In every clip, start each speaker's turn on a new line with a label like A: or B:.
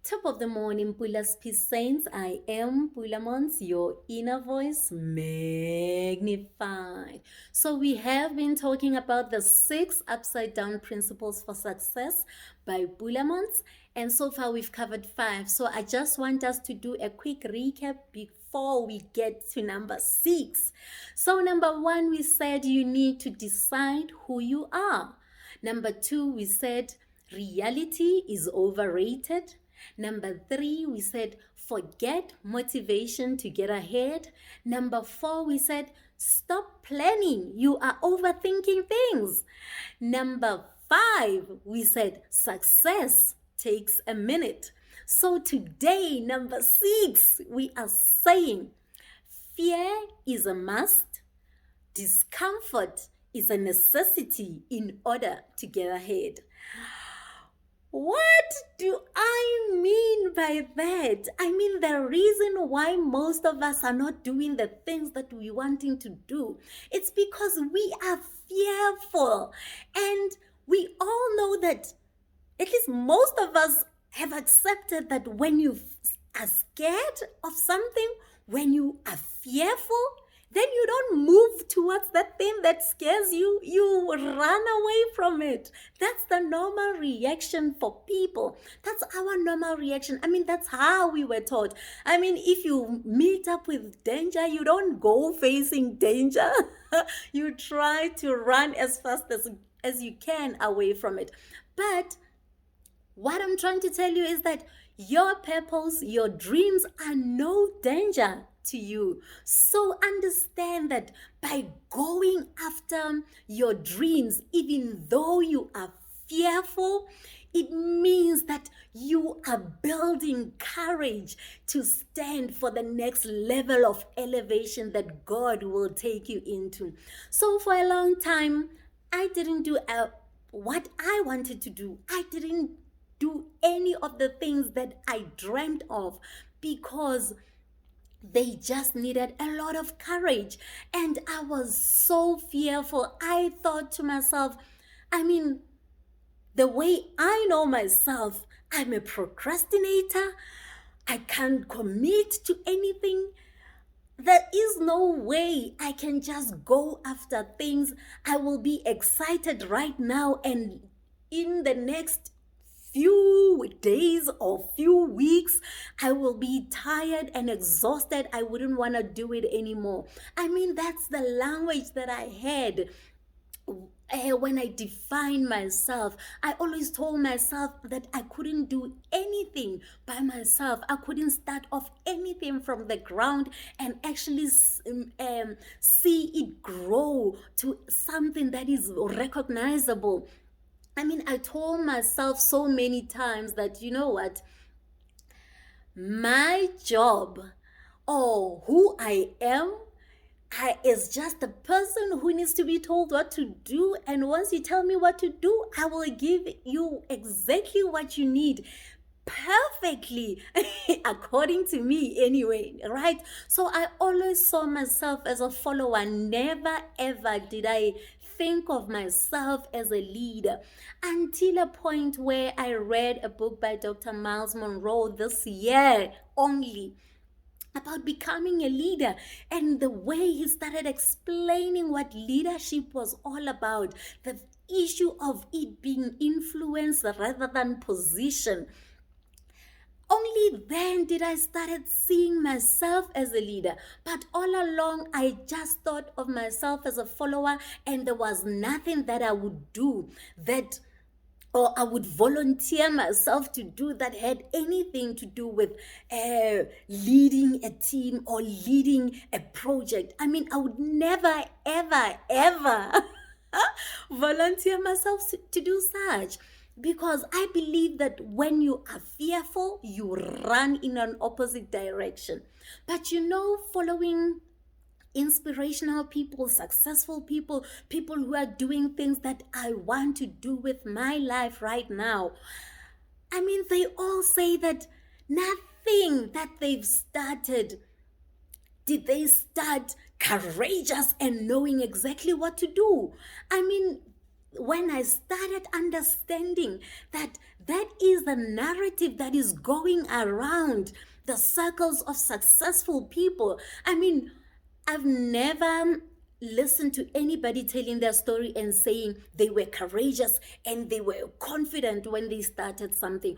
A: Top of the morning, Pulaa's Peace Saints. I am Pulaa Montz, your inner voice magnified. So, we have been talking about the 6 upside down principles for success by Pulaa Montz, and so far we've covered 5. So, I just want us to do a quick recap before we get to number 6. So, number 1, we said you need to decide who you are. Number 2, we said reality is overrated. Number 3, we said forget motivation to get ahead. Number 4, we said stop planning. You are overthinking things. Number 5, we said success takes a minute. So today, number 6, we are saying fear is a must. Discomfort is a necessity in order to get ahead. What do I mean by that? I mean, the reason why most of us are not doing the things that we wanting to do, it's because we are fearful. And we all know that, at least most of us have accepted that when you are scared of something, when you are fearful, then you don't move towards that thing that scares you. You run away from it. That's the normal reaction for people. That's our normal reaction. I mean, that's how we were taught. I mean, if you meet up with danger, you don't go facing danger. You try to run as fast as you can away from it. But what I'm trying to tell you is that your purpose, your dreams are no danger to you. So understand that by going after your dreams, even though you are fearful, it means that you are building courage to stand for the next level of elevation that God will take you into. So for a long time, I didn't do what I wanted to do. I didn't do any of the things that I dreamt of because they just needed a lot of courage. And I was so fearful. I thought to myself, I mean, the way I know myself, I'm a procrastinator. I can't commit to anything. There is no way I can just go after things. I will be excited right now, and in the next few days or few weeks, I will be tired and exhausted. I wouldn't want to do it anymore. I mean, that's the language that I had. When I defined myself, I always told myself that I couldn't do anything by myself. I couldn't start off anything from the ground and actually see it grow to something that is recognizable. I mean, I told myself so many times that, you know what, my job or who I am, I is just a person who needs to be told what to do. And once you tell me what to do, I will give you exactly what you need perfectly according to me anyway, right? So I always saw myself as a follower. Never ever did I think of myself as a leader until a point where I read a book by Dr. Miles Monroe this year only about becoming a leader, and the way he started explaining what leadership was all about, the issue of it being influence rather than position. Only then did I started seeing myself as a leader. But all along, I just thought of myself as a follower, and there was nothing that I would do that, or I would volunteer myself to do that had anything to do with leading a team or leading a project. I mean, I would never, ever, ever volunteer myself to do such. Because I believe that when you are fearful, you run in an opposite direction. But you know, following inspirational people, successful people, people who are doing things that I want to do with my life right now, I mean, they all say that nothing that they've started did they start courageous and knowing exactly what to do. I mean, when I started understanding that that is the narrative that is going around the circles of successful people. I mean, I've never listened to anybody telling their story and saying they were courageous and they were confident when they started something.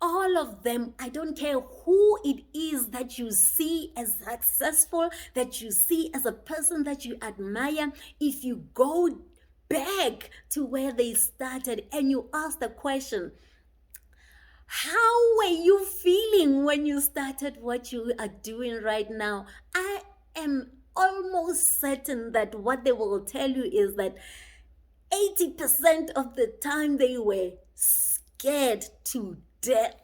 A: All of them, I don't care who it is that you see as successful, that you see as a person that you admire, if you go back to where they started and you ask the question, how were you feeling when you started what you are doing right now? I am almost certain that what they will tell you is that 80% of the time they were scared to death,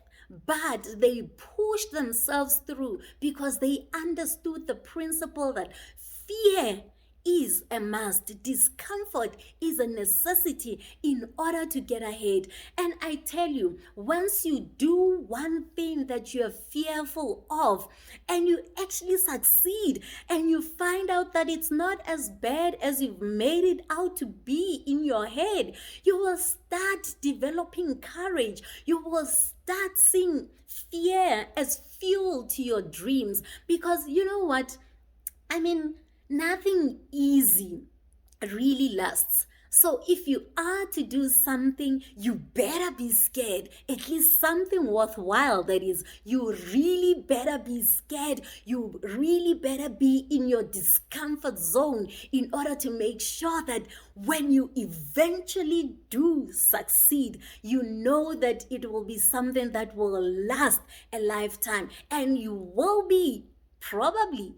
A: but they pushed themselves through because they understood the principle that fear is a must. Discomfort is a necessity in order to get ahead. And I tell you, once you do one thing that you're fearful of and you actually succeed and you find out that it's not as bad as you've made it out to be in your head, you will start developing courage. You will start seeing fear as fuel to your dreams, because you know what? I mean, nothing easy really lasts. So if you are to do something, you better be scared. At least something worthwhile, that is. You really better be scared. You really better be in your discomfort zone in order to make sure that when you eventually do succeed, you know that it will be something that will last a lifetime, and you will be probably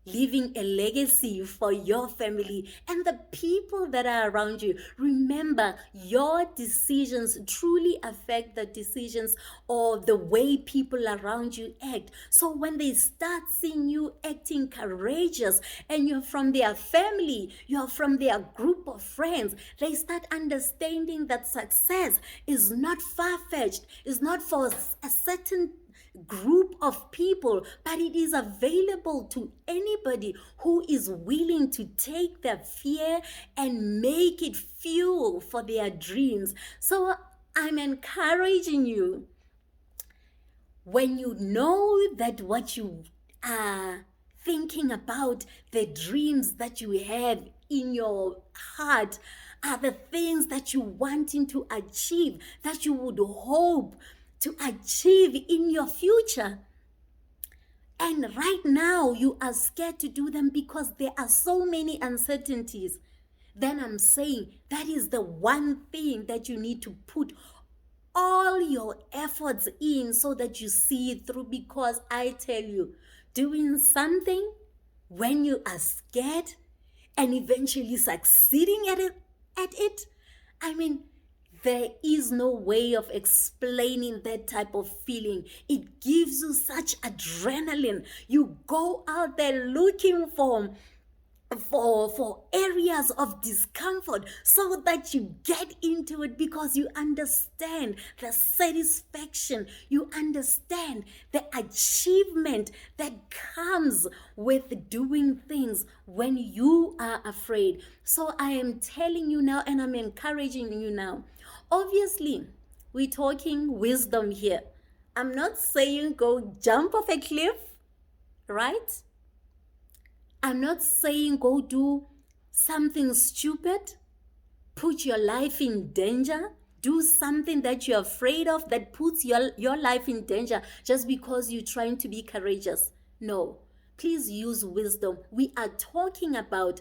A: leaving a legacy for your family and the people that are around you. Remember, your decisions truly affect the decisions or the way people around you act. So when they start seeing you acting courageous and you're from their family, you're from their group of friends, they start understanding that success is not far-fetched, is not for a certain group of people, but it is available to anybody who is willing to take their fear and make it fuel for their dreams. So I'm encouraging you, when you know that what you are thinking about, the dreams that you have in your heart are the things that you wanting to achieve, that you would hope to achieve in your future, and right now you are scared to do them because there are so many uncertainties, then I'm saying that is the one thing that you need to put all your efforts in so that you see it through. Because I tell you, doing something when you are scared and eventually succeeding at it, I mean, there is no way of explaining that type of feeling. It gives you such adrenaline. You go out there looking for areas of discomfort so that you get into it, because you understand the satisfaction, you understand the achievement that comes with doing things when you are afraid. So I am telling you now, and I'm encouraging you now. Obviously, we're talking wisdom here. I'm not saying go jump off a cliff, right? I'm not saying go do something stupid, put your life in danger, do something that you're afraid of that puts your life in danger just because you're trying to be courageous. No, please use wisdom. We are talking about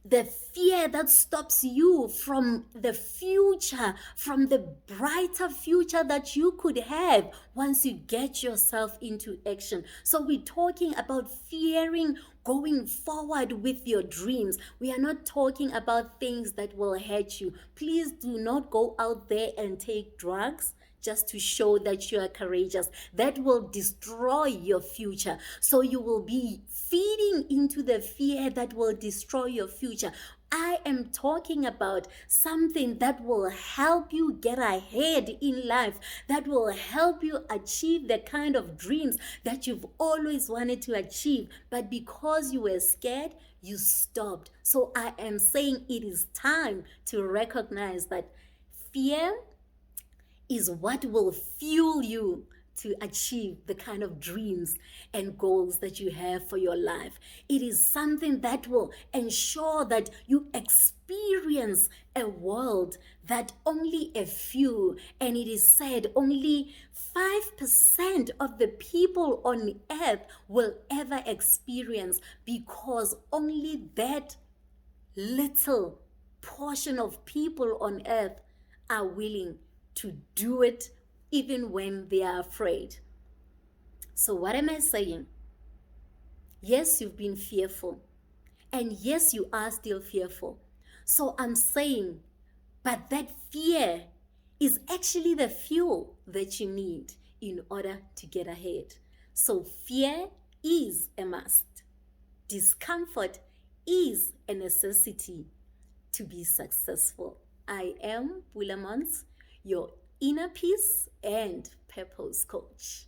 A: the fear that stops you from the future, from the brighter future that you could have once you get yourself into action. So we're talking about fearing going forward with your dreams. We are not talking about things that will hurt you. Please do not go out there and take drugs just to show that you are courageous. That will destroy your future. So you will be feeding into the fear that will destroy your future. I am talking about something that will help you get ahead in life, that will help you achieve the kind of dreams that you've always wanted to achieve, but because you were scared, you stopped. So I am saying it is time to recognize that fear is what will fuel you to achieve the kind of dreams and goals that you have for your life. It is something that will ensure that you experience a world that only a few, and it is said only 5% of the people on earth will ever experience, because only that little portion of people on earth are willing to do it even when they are afraid. So what am I saying? Yes, you've been fearful. And yes, you are still fearful. So I'm saying, but that fear is actually the fuel that you need in order to get ahead. So fear is a must. Discomfort is a necessity to be successful. I am Pulaa Montz, your inner peace and purpose coach.